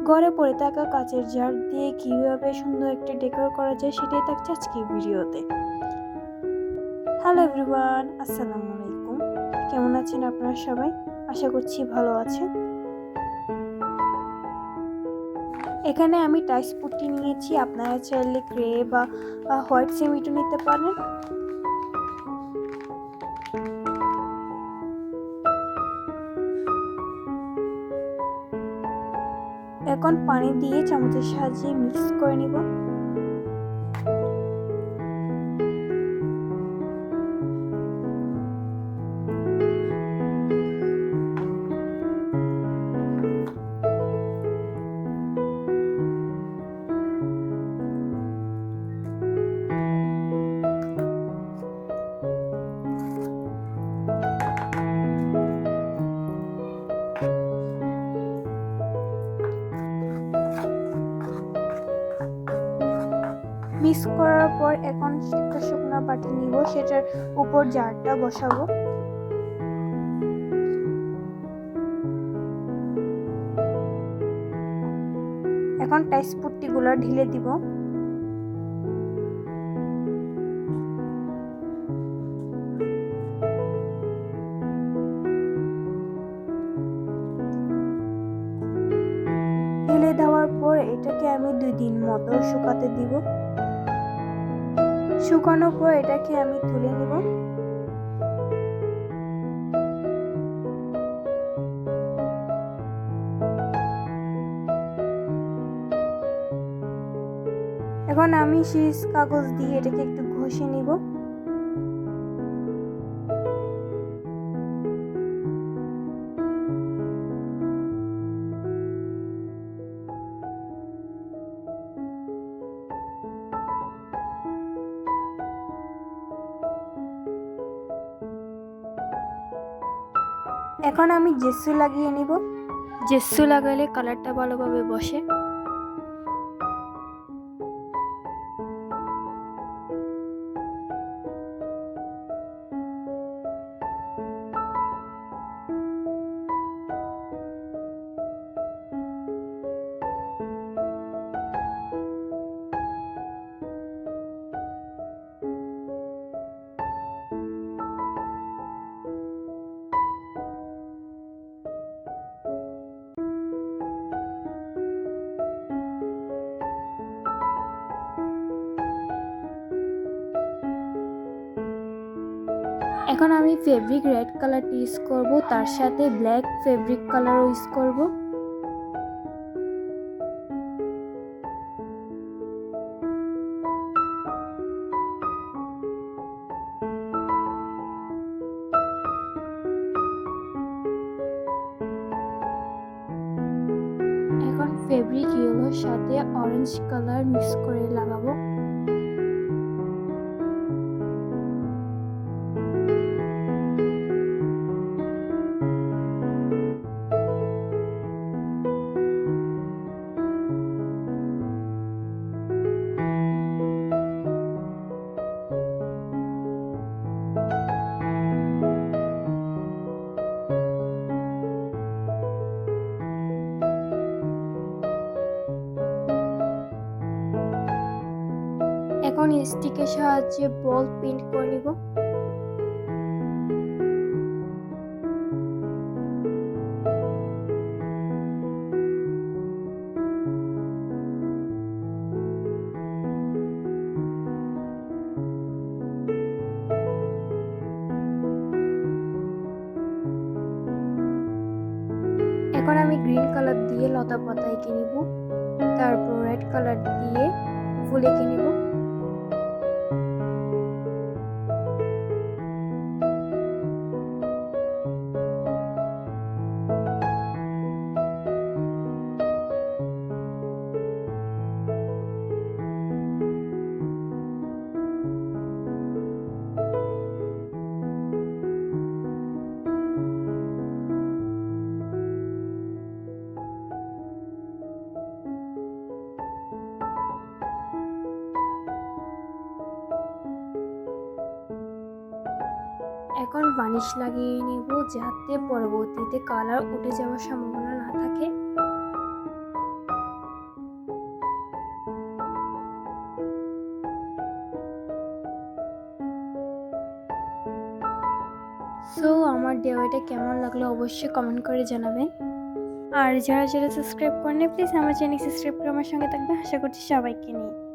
ঘরে পড়ে থাকা কাচের জার দিয়ে কিভাবে সুন্দর একটা ডেকোর করা যায় সেটাই থাকছে আজকের ভিডিওতে। হ্যালো এভরিওয়ান, আসসালামু আলাইকুম। কেমন আছেন আপনারা সবাই? আশা করছি ভালো আছেন। এখানে আমি টাইস পুট্টি নিয়েছি, আপনারা চাইলে গ্রে বা হোয়াইট সিমেন্টও নিতে পারেন। এখন পানি দিয়ে চামচের সাহায্যে মিক্স করে নিব। মিক্স করার পর এখন একটা শুকনো বাটি নিব, সেটার উপর জারটা বসাবো। এখন টাইস পুট্টিগুলো ঢেলে দিব। ঢেলে দেওয়ার পর এটাকে আমি 2 দিন মতো শুকাতে দিব। শুকানোর পর এটাকে আমি তুলে নিব। এখন আমি সিরিজ কাগজ দিয়ে এটাকে একটু ঘষে নিব। এখন আমি জেসু লাগিয়ে নিব। জেসু লাগালে কালারটা ভালোভাবে বসে। এখন আমি ফেব্রিক রেড কালারটি ইউজ করব, তার সাথে ব্ল্যাক ফেব্রিক কালারও ইউজ করব। এখন ফেব্রিক ইয়েলোর সাথে অরেঞ্জ কালার মিক্স করে লাগাবো। এখন স্টিকের সাহায্যে বল পেইন্ট করে নিব। এখন আমি গ্রিন কালার দিয়ে লতা পাতা এঁকে নিব, তারপর রেড কালার দিয়ে ফুল এঁকে নিব। এখন বার্নিশ লাগিয়ে নিব, যাতে পরবর্তীতে কালার উঠে যাওয়ার সম্ভাবনা না থাকে। সো আমার DIYটা কেমন লাগলো অবশ্যই কমেন্ট করে জানাবেন। আর যারা যারা সাবস্ক্রাইব করেন প্লিজ আমার চ্যানেল সাবস্ক্রাইব করে আমার সঙ্গে থাকবেন। আশা করছি সবাইকে নিয়ে